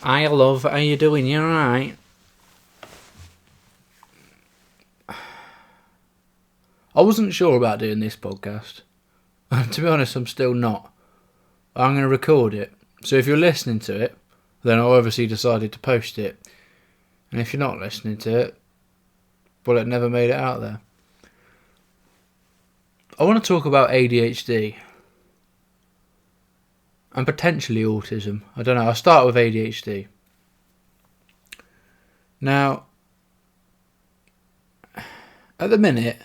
Hi, love. How you doing? You alright? I wasn't sure about doing this podcast. To be honest, I'm still not. I'm going to record it. So if you're listening to it, then I obviously decided to post it. And if you're not listening to it, well, it never made it out there. I want to talk about ADHD. And potentially autism. I don't know. I'll start with ADHD. Now, at the minute,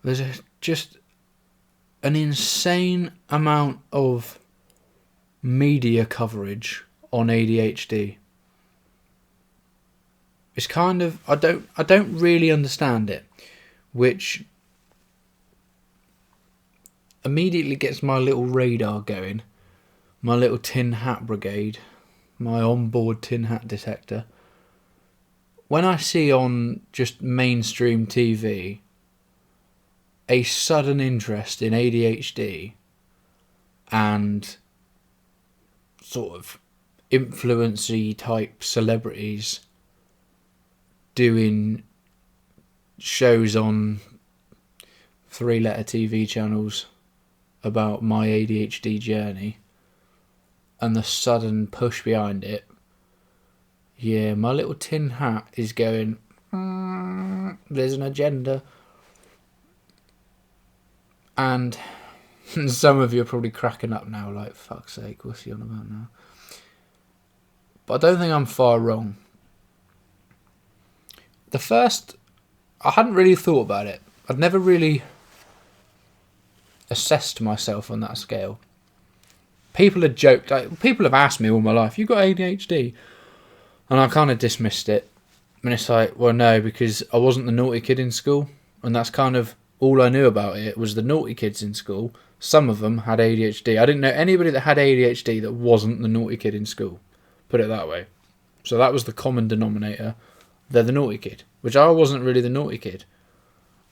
there's just an insane amount of media coverage on ADHD. It's kind of I don't really understand it, which immediately gets my little radar going, my little tin hat brigade, my onboard tin hat detector. When I see on just mainstream TV a sudden interest in ADHD and sort of influency type celebrities doing shows on 3-letter TV channels about my ADHD journey and the sudden push behind it, yeah, my little tin hat is going, there's an agenda. And some of you are probably cracking up now, like, fuck's sake, what's he on about now? But I don't think I'm far wrong. I hadn't really thought about it. I'd never really assessed myself on that scale. People have joked, people have asked me all my life, you got ADHD? And I kind of dismissed it. And it's like, well, no, because I wasn't the naughty kid in school. And that's kind of all I knew about it, was the naughty kids in school. Some of them had ADHD. I didn't know anybody that had ADHD that wasn't the naughty kid in school. Put it that way. So that was the common denominator. They're the naughty kid. Which I wasn't really the naughty kid.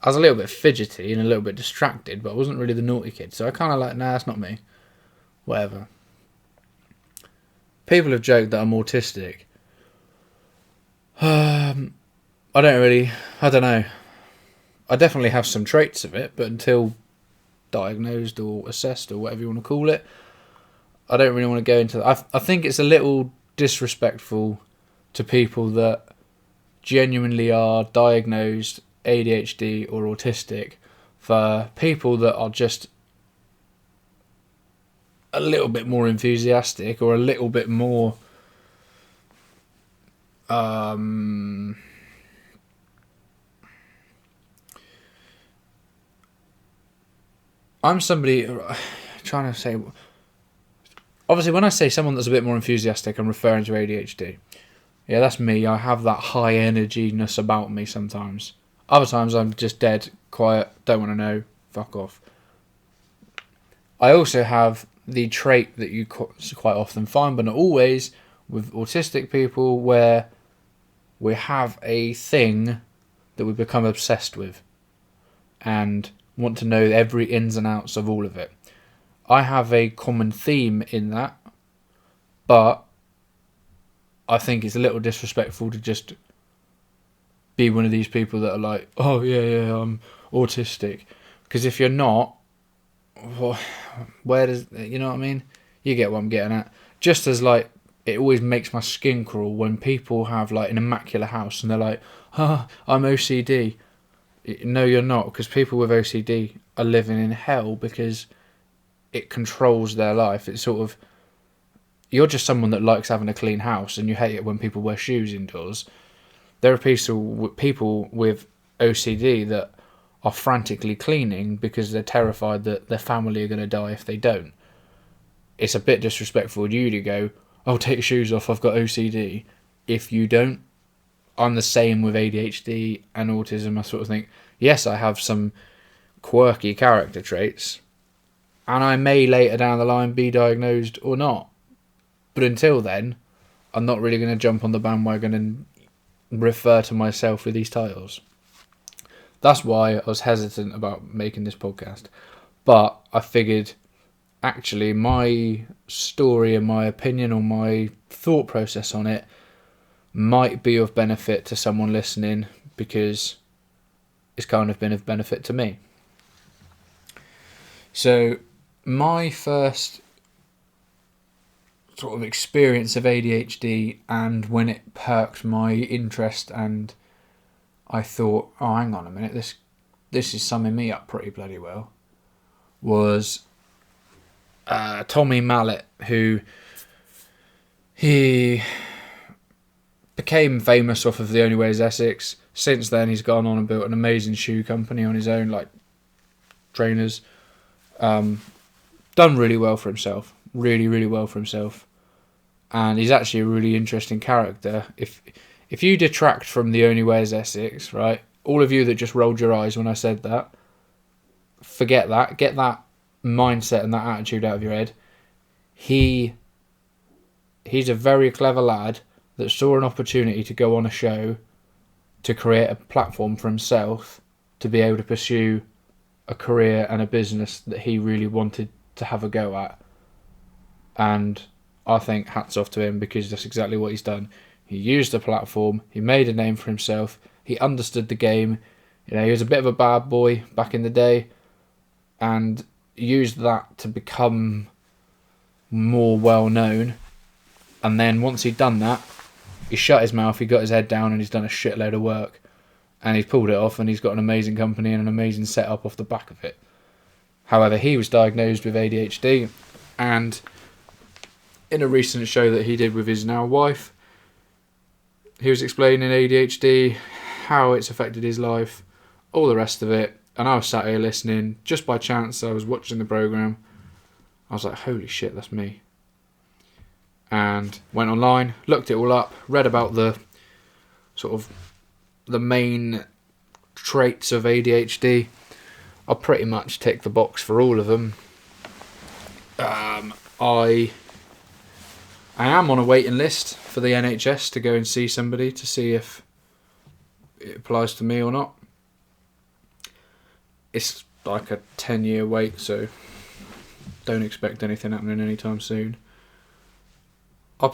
I was a little bit fidgety and a little bit distracted, but I wasn't really the naughty kid. So I kind of like, nah, that's not me. Whatever. People have joked that I'm autistic. I don't know. I definitely have some traits of it, but until diagnosed or assessed or whatever you want to call it, I don't really want to go into that. I think it's a little disrespectful to people that genuinely are diagnosed ADHD or autistic for people that are just a little bit more enthusiastic or a little bit more I'm somebody trying to say, obviously when I say someone that's a bit more enthusiastic, I'm referring to ADHD. Yeah, that's me. I have that high energy-ness about me sometimes. Other times I'm just dead, quiet, don't want to know, fuck off. I also have the trait that you quite often find, but not always, with autistic people, where we have a thing that we become obsessed with and want to know every ins and outs of all of it. I have a common theme in that, but I think it's a little disrespectful to just be one of these people that are like, oh yeah, I'm autistic. Because if you're not, well, where does, you know what I mean? You get what I'm getting at. Just as like, it always makes my skin crawl when people have like an immaculate house and they're like, I'm OCD. No, you're not, because people with OCD are living in hell because it controls their life. It's sort of, you're just someone that likes having a clean house and you hate it when people wear shoes indoors. There are people with OCD that are frantically cleaning because they're terrified that their family are going to die if they don't. It's a bit disrespectful of you to go, oh, take your shoes off, I've got OCD, if you don't. I'm the same with ADHD and autism. I sort of think, yes, I have some quirky character traits, and I may later down the line be diagnosed or not. But until then, I'm not really going to jump on the bandwagon and refer to myself with these titles. That's why I was hesitant about making this podcast. But I figured actually my story and my opinion or my thought process on it might be of benefit to someone listening, because it's kind of been of benefit to me. So my first sort of experience of ADHD, and when it perked my interest and I thought, oh, hang on a minute, this is summing me up pretty bloody well, was Tommy Mallet, who he became famous off of The Only Way Is Essex. Since then, he's gone on and built an amazing shoe company on his own, like trainers. Done really well for himself, really, really well for himself. And he's actually a really interesting character. If you detract from The Only Way Is Essex, right, all of you that just rolled your eyes when I said that, forget that. Get that mindset and that attitude out of your head. He's a very clever lad that saw an opportunity to go on a show, to create a platform for himself, to be able to pursue a career and a business that he really wanted to have a go at. And I think hats off to him, because that's exactly what he's done. He used the platform, he made a name for himself, he understood the game. You know, he was a bit of a bad boy back in the day, and used that to become more well known. And then once he'd done that, he shut his mouth, he got his head down, and he's done a shitload of work. And he's pulled it off, and he's got an amazing company and an amazing setup off the back of it. However, he was diagnosed with ADHD, and in a recent show that he did with his now wife, he was explaining ADHD, how it's affected his life, all the rest of it. And I was sat here listening, just by chance. I was watching the programme. I was like, holy shit, that's me. And went online, looked it all up, read about the sort of the main traits of ADHD. I pretty much tick the box for all of them. I am on a waiting list for the NHS to go and see somebody to see if it applies to me or not. It's like a 10-year wait, so don't expect anything happening anytime soon. I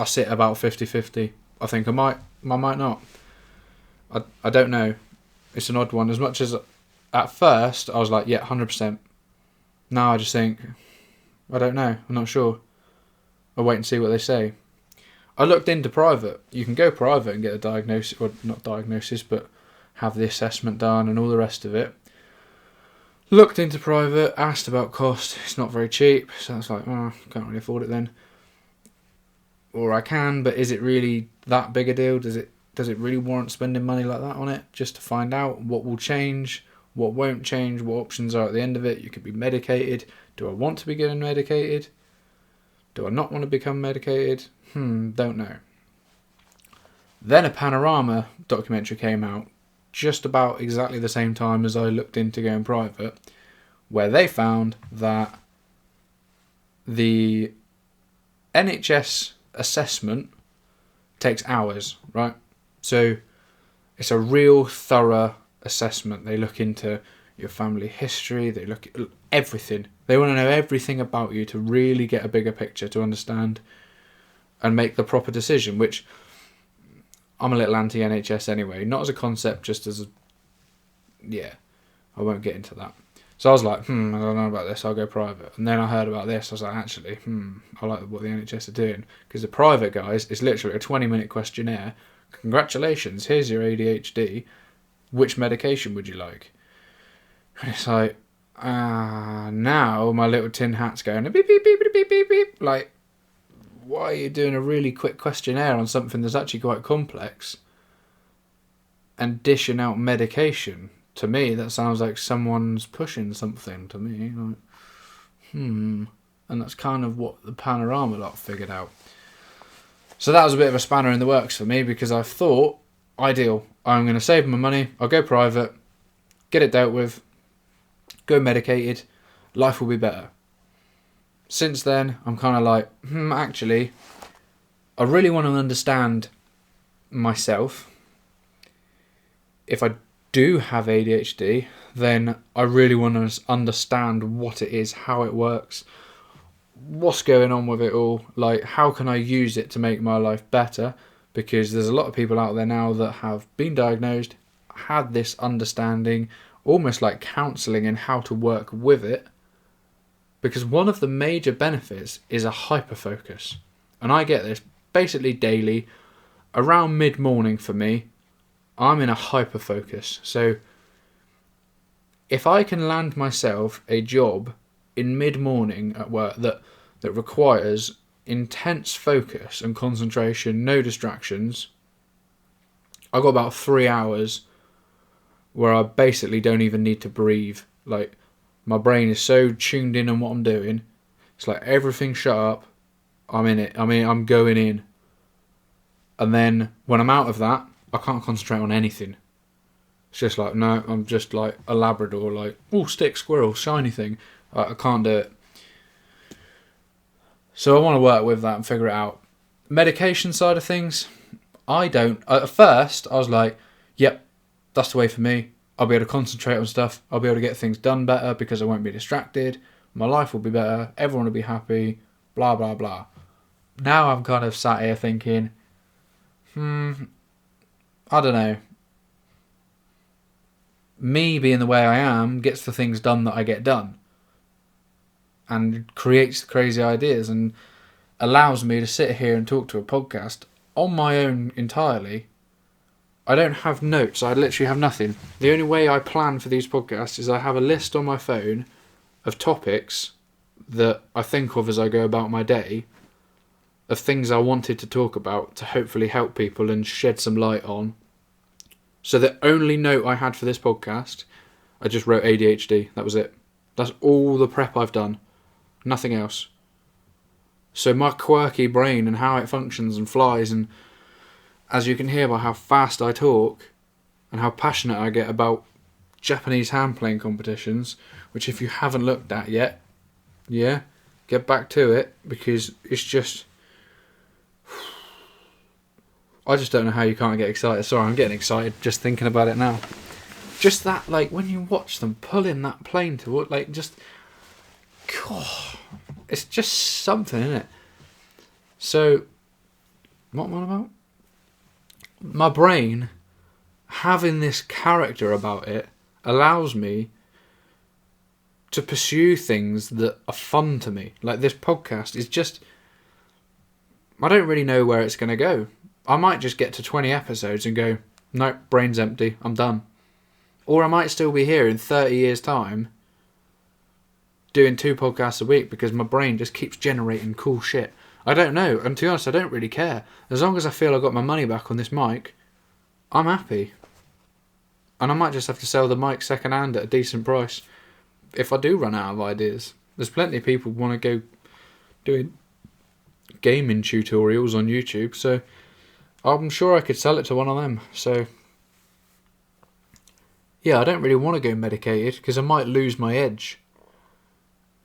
sit about 50-50. I think I might not. I don't know. It's an odd one. As much as at first I was like, yeah, 100%. Now I just think, I don't know. I'm not sure. I'll wait and see what they say. I looked into private. You can go private and get a diagnosis, or not diagnosis, but have the assessment done and all the rest of it. Looked into private, asked about cost. It's not very cheap, so it's like, oh, can't really afford it then. Or I can, but is it really that big a deal? Does it really warrant spending money like that on it, just to find out what will change, what won't change, what options are at the end of it? You could be medicated. Do I want to be getting medicated? Do I not want to become medicated? Don't know. Then a Panorama documentary came out just about exactly the same time as I looked into going private, where they found that the NHS assessment takes hours, right? So it's a real thorough assessment. They look into your family history, they look at everything. They want to know everything about you to really get a bigger picture, to understand and make the proper decision, which I'm a little anti-NHS anyway. Not as a concept, just as a... Yeah, I won't get into that. So I was like, I don't know about this, I'll go private. And then I heard about this, I was like, actually, I like what the NHS are doing. Because the private guys, it's literally a 20-minute questionnaire. Congratulations, here's your ADHD. Which medication would you like? And it's like, now my little tin hat's going beep, beep, beep, beep, beep, beep, beep. Like, why are you doing a really quick questionnaire on something that's actually quite complex and dishing out medication? To me, that sounds like someone's pushing something to me. Like, And that's kind of what the Panorama lot figured out. So that was a bit of a spanner in the works for me, because I thought, ideal, I'm going to save my money, I'll go private, get it dealt with, go medicated, life will be better. Since then, I'm kind of like, actually, I really want to understand myself. If I do have ADHD, then I really want to understand what it is, how it works, what's going on with it all, like how can I use it to make my life better, because there's a lot of people out there now that have been diagnosed, had this understanding, almost like counselling in how to work with it, because one of the major benefits is a hyperfocus, and I get this basically daily. Around mid-morning for me, I'm in a hyperfocus. So if I can land myself a job in mid-morning at work that requires intense focus and concentration, no distractions, I've got about 3 hours where I basically don't even need to breathe. Like, my brain is so tuned in on what I'm doing. It's like everything shut up. I'm in it. I mean, I'm going in. And then when I'm out of that, I can't concentrate on anything. It's just like, no, I'm just like a Labrador, like, oh, stick, squirrel, shiny thing. I can't do it. So I want to work with that and figure it out. Medication side of things, I don't. At first, I was like, yep, that's the way for me. I'll be able to concentrate on stuff. I'll be able to get things done better because I won't be distracted. My life will be better. Everyone will be happy. Blah, blah, blah. Now I'm kind of sat here thinking, I don't know. Me being the way I am gets the things done that I get done. And creates crazy ideas and allows me to sit here and talk to a podcast on my own entirely. I don't have notes. I literally have nothing. The only way I plan for these podcasts is I have a list on my phone of topics that I think of as I go about my day, of things I wanted to talk about to hopefully help people and shed some light on. So the only note I had for this podcast, I just wrote ADHD. That was it. That's all the prep I've done. Nothing else. So my quirky brain and how it functions and flies, and as you can hear by how fast I talk and how passionate I get about Japanese hand playing competitions, which if you haven't looked at yet, yeah, get back to it, because it's just... I just don't know how you can't get excited. Sorry, I'm getting excited just thinking about it now. Just that, like, when you watch them pulling that plane toward, like, just... God, it's just something, isn't it? So, what am I about? My brain, having this character about it, allows me to pursue things that are fun to me. Like, this podcast is just... I don't really know where it's going to go. I might just get to 20 episodes and go, nope, brain's empty, I'm done. Or I might still be here in 30 years' time doing 2 podcasts a week because my brain just keeps generating cool shit. I don't know, and to be honest, I don't really care. As long as I feel I got my money back on this mic, I'm happy. And I might just have to sell the mic second hand at a decent price if I do run out of ideas. There's plenty of people who want to go doing gaming tutorials on YouTube, so I'm sure I could sell it to one of them. So yeah, I don't really want to go medicated because I might lose my edge.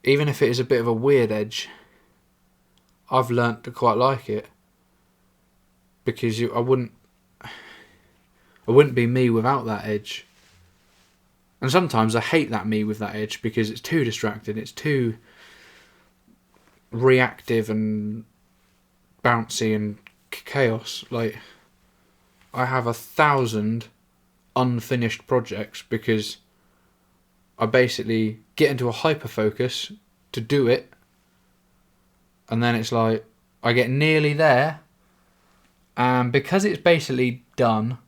Even if it is a bit of a weird edge, I've learnt to quite like it, because I wouldn't be me without that edge. And sometimes I hate that me with that edge because it's too distracted, it's too reactive and bouncy and chaos. Like, I have 1,000 unfinished projects because I basically get into a hyper focus to do it, and then it's like I get nearly there, and because it's basically done,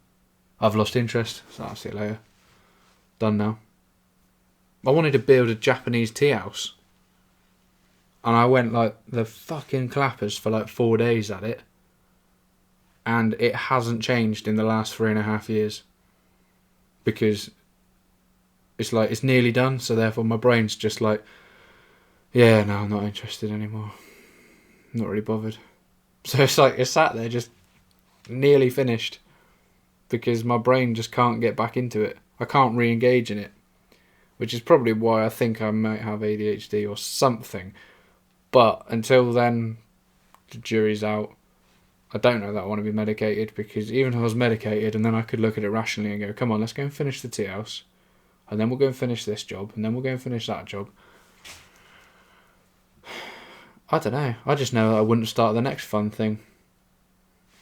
I've lost interest. So I'll see you later. Done now. I wanted to build a Japanese tea house, and I went like the fucking clappers for like 4 days at it, and it hasn't changed in the last 3.5 years, because it's like it's nearly done, so therefore my brain's just like, yeah, no, I'm not interested anymore. I'm not really bothered. So it's like it's sat there just nearly finished because my brain just can't get back into it. I can't re-engage in it, which is probably why I think I might have ADHD or something. But until then, the jury's out. I don't know that I want to be medicated, because even if I was medicated and then I could look at it rationally and go, come on, let's go and finish the tea house. and then we'll go and finish this job, and then we'll go and finish that job. I don't know. I just know that I wouldn't start the next fun thing.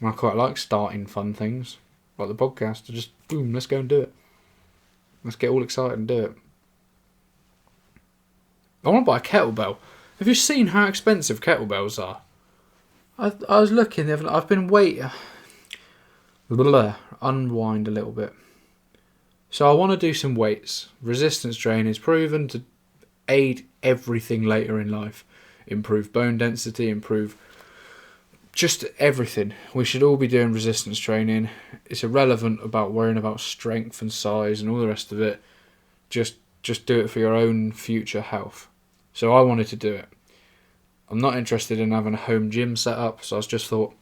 I quite like starting fun things, like the podcast. To just boom, let's go and do it. Let's get all excited and do it. I want to buy a kettlebell. Have you seen how expensive kettlebells are? I was looking. I've been waiting. Unwind a little bit. So I want to do some weights. Resistance training is proven to aid everything later in life. Improve bone density, improve just everything. We should all be doing resistance training. It's irrelevant about worrying about strength and size and all the rest of it. Just do it for your own future health. So I wanted to do it. I'm not interested in having a home gym set up, so I just thought,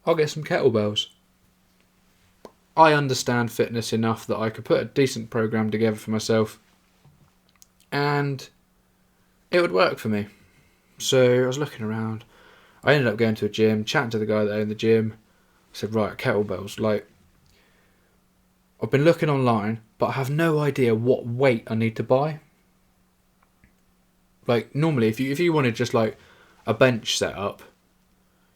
I'll get some kettlebells. I understand fitness enough that I could put a decent program together for myself and it would work for me. So I was looking around. I ended up going to a gym, chatting to the guy that owned the gym. I said, right, kettlebells. Like, I've been looking online, but I have no idea what weight I need to buy. Like, normally, if you wanted just like a bench set up,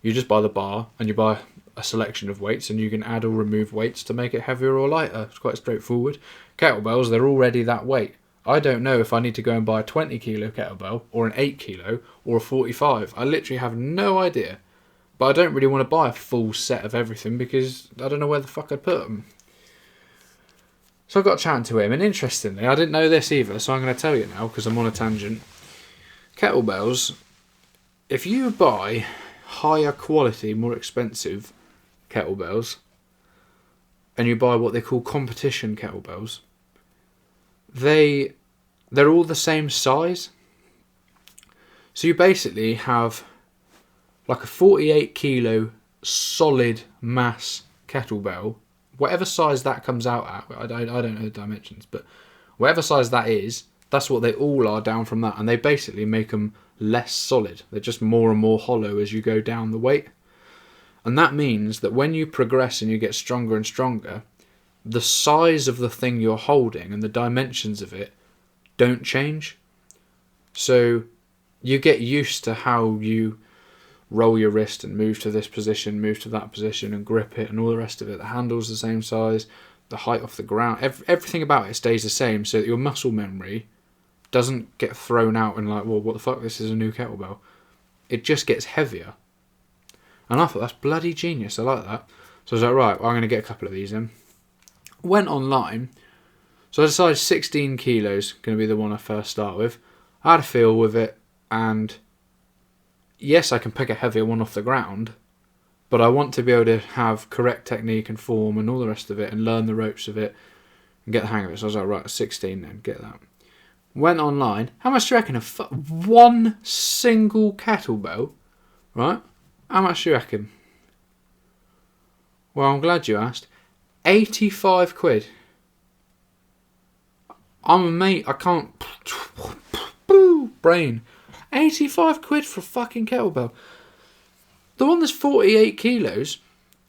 you just buy the bar and you buy a selection of weights and you can add or remove weights to make it heavier or lighter. It's quite straightforward. Kettlebells, they're already that weight. I don't know if I need to go and buy a 20 kilo kettlebell or an 8 kilo or a 45. I literally have no idea. But I don't really want to buy a full set of everything because I don't know where the fuck I'd put them. So I got chatting to him, and interestingly, I didn't know this either, so I'm going to tell you now because I'm on a tangent. Kettlebells, if you buy higher quality, more expensive kettlebells, and you buy what they call competition kettlebells, they're all the same size. So you basically have like a 48 kilo solid mass kettlebell, whatever size that comes out at. I don't know the dimensions, but whatever size that is, that's what they all are down from that, and they basically make them less solid. They're just more and more hollow as you go down the weight. And that means that when you progress and you get stronger and stronger, the size of the thing you're holding and the dimensions of it don't change. So you get used to how you roll your wrist and move to this position, move to that position and grip it and all the rest of it. The handle's the same size, the height off the ground, everything about it stays the same, so that your muscle memory doesn't get thrown out and like, well, what the fuck, this is a new kettlebell. It just gets heavier. And I thought, that's bloody genius, I like that. So I was like, right, well, I'm going to get a couple of these in. Went online, so I decided 16 kilos going to be the one I first start with. I had a feel with it, and yes, I can pick a heavier one off the ground, but I want to be able to have correct technique and form and all the rest of it and learn the ropes of it and get the hang of it. So I was like, right, 16 then, get that. Went online. How much do you reckon? One single kettlebell, right? How much do you reckon? Well, I'm glad you asked. 85 quid. I'm a mate. I can't. Brain. 85 quid for a fucking kettlebell. The one that's 48 kilos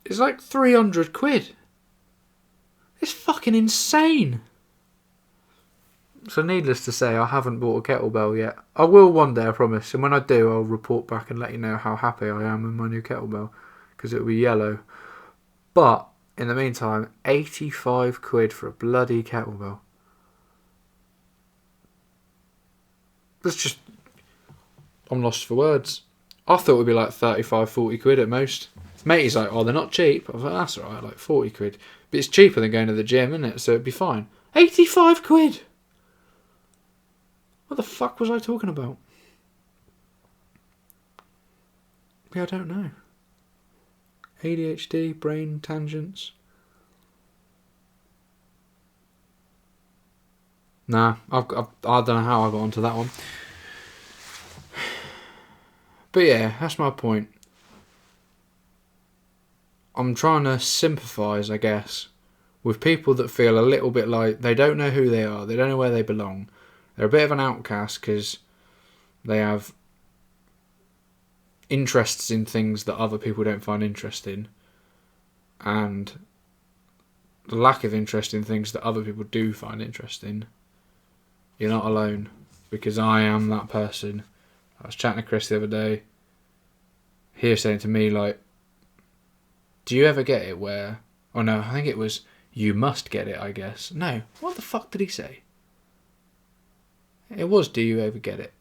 is like 300 quid. It's fucking insane. So needless to say, I haven't bought a kettlebell yet. I will one day, I promise. And when I do, I'll report back and let you know how happy I am with my new kettlebell. Because it'll be yellow. But, in the meantime, 85 quid for a bloody kettlebell. That's just... I'm lost for words. I thought it would be like 35, 40 quid at most. Matey's like, oh, they're not cheap. I was like, that's alright, like 40 quid. But it's cheaper than going to the gym, isn't it? So it'd be fine. 85 quid! What the fuck was I talking about? Yeah, I don't know. ADHD, brain tangents. Nah, I don't know how I got onto that one. But yeah, that's my point. I'm trying to sympathise, I guess, with people that feel a little bit like they don't know who they are, they don't know where they belong. They're a bit of an outcast because they have interests in things that other people don't find interesting. And the lack of interest in things that other people do find interesting, you're not alone, because I am that person. I was chatting to Chris the other day. He was saying to me, like, do you ever get it where... Oh no, I think it was, you must get it, I guess. No, what the fuck did he say? It was, do you ever get it?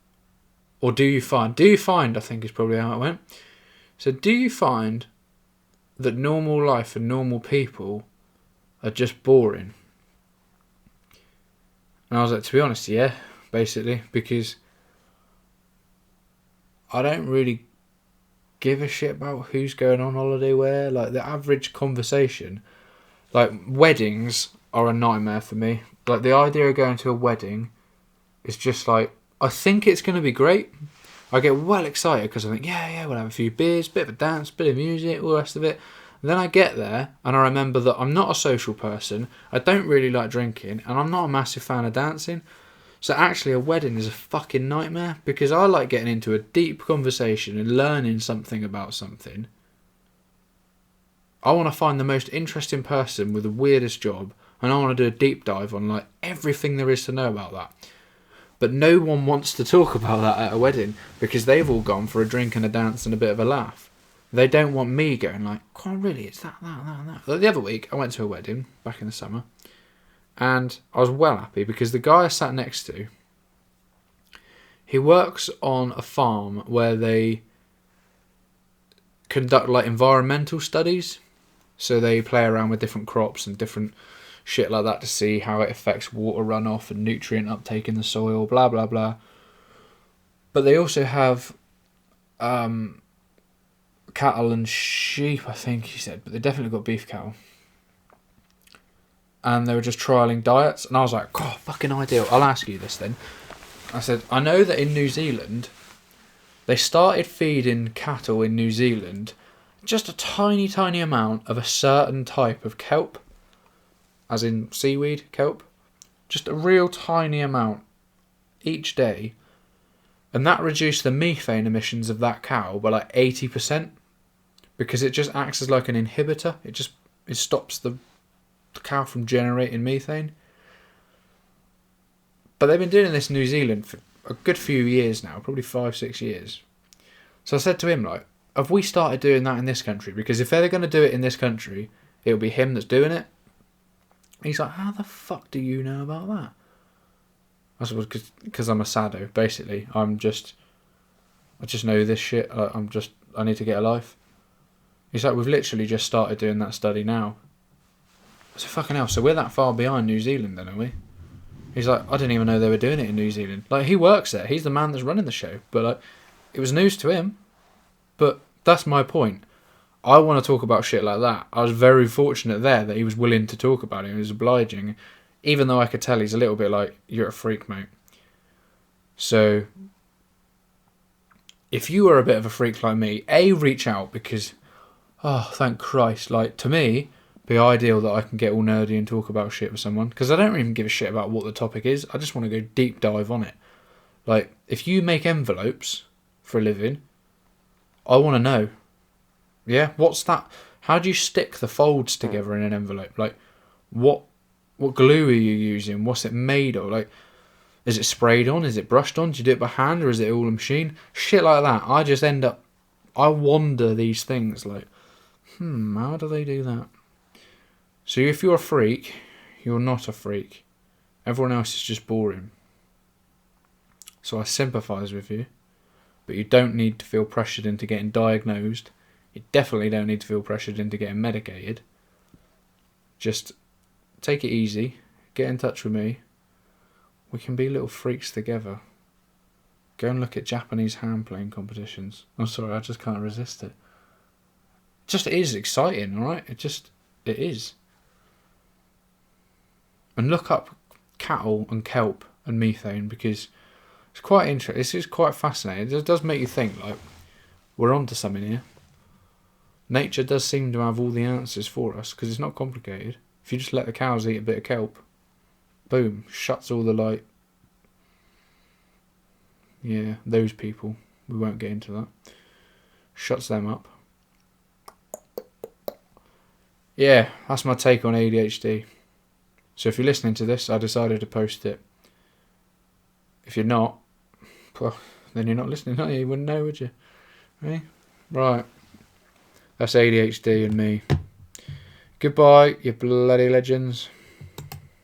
Or do you find... Do you find, I think is probably how it went. So do you find that normal life and normal people are just boring? And I was like, to be honest, yeah, basically, because I don't really give a shit about who's going on holiday where. Like, the average conversation, like, weddings are a nightmare for me. Like, the idea of going to a wedding is just like, I think it's going to be great. I get well excited because I think, yeah, we'll have a few beers, bit of a dance, bit of music, all the rest of it. And then I get there and I remember that I'm not a social person, I don't really like drinking, and I'm not a massive fan of dancing. So actually a wedding is a fucking nightmare, because I like getting into a deep conversation and learning something about something. I want to find the most interesting person with the weirdest job, and I want to do a deep dive on like everything there is to know about that. But no one wants to talk about that at a wedding, because they've all gone for a drink and a dance and a bit of a laugh. They don't want me going like, oh really, it's that. Like the other week I went to a wedding back in the summer, and I was well happy because the guy I sat next to, he works on a farm where they conduct like environmental studies. So they play around with different crops and different shit like that to see how it affects water runoff and nutrient uptake in the soil, blah blah blah. But they also have cattle and sheep, I think he said, but they definitely got beef cattle. And they were just trialling diets, and I was like, oh, fucking ideal. I'll ask you this then. I said, I know that in New Zealand, they started feeding cattle in New Zealand just a tiny, tiny amount of a certain type of kelp, as in seaweed kelp, just a real tiny amount each day, and that reduced the methane emissions of that cow by like 80%, because it just acts as like an inhibitor. It stops the cow from generating methane. But they've been doing this in New Zealand for a good few years now, probably 5-6 years. So I said to him, like, have we started doing that in this country? Because if they're going to do it in this country, it'll be him that's doing it. He's like, how the fuck do you know about that? I said, well, because I'm a sado, basically. I just know this shit. I need to get a life. He's like, we've literally just started doing that study now. I said, fucking hell, so we're that far behind New Zealand then, are we? He's like, I didn't even know they were doing it in New Zealand. Like, he works there. He's the man that's running the show. But, like, it was news to him. But that's my point. I want to talk about shit like that. I was very fortunate there that he was willing to talk about it. He was obliging. Even though I could tell he's a little bit like, you're a freak, mate. So, if you are a bit of a freak like me, reach out, because, oh, thank Christ. Like, to me, it'd be ideal that I can get all nerdy and talk about shit with someone. Because I don't even give a shit about what the topic is. I just want to go deep dive on it. Like, if you make envelopes for a living, I want to know. Yeah, what's that? How do you stick the folds together in an envelope? Like, what glue are you using? What's it made of? Like, is it sprayed on? Is it brushed on? Do you do it by hand, or is it all a machine? Shit like that. I wonder these things, like, how do they do that? So if you're a freak, you're not a freak. Everyone else is just boring. So I sympathise with you, but you don't need to feel pressured into getting diagnosed. You definitely don't need to feel pressured into getting medicated. Just take it easy. Get in touch with me. We can be little freaks together. Go and look at Japanese hand playing competitions. I'm sorry, I just can't resist it. Just, it is exciting, alright? It is. And look up cattle and kelp and methane, because it's quite interesting. This is quite fascinating. It does make you think, like, we're onto something here. Nature does seem to have all the answers for us, because it's not complicated. If you just let the cows eat a bit of kelp, boom, shuts all the light. Yeah, those people. We won't get into that. Shuts them up. yeah, that's my take on ADHD. So if you're listening to this, I decided to post it. If you're not, well, then you're not listening, are you? You wouldn't know, would you? Right. That's ADHD and me. Goodbye, you bloody legends.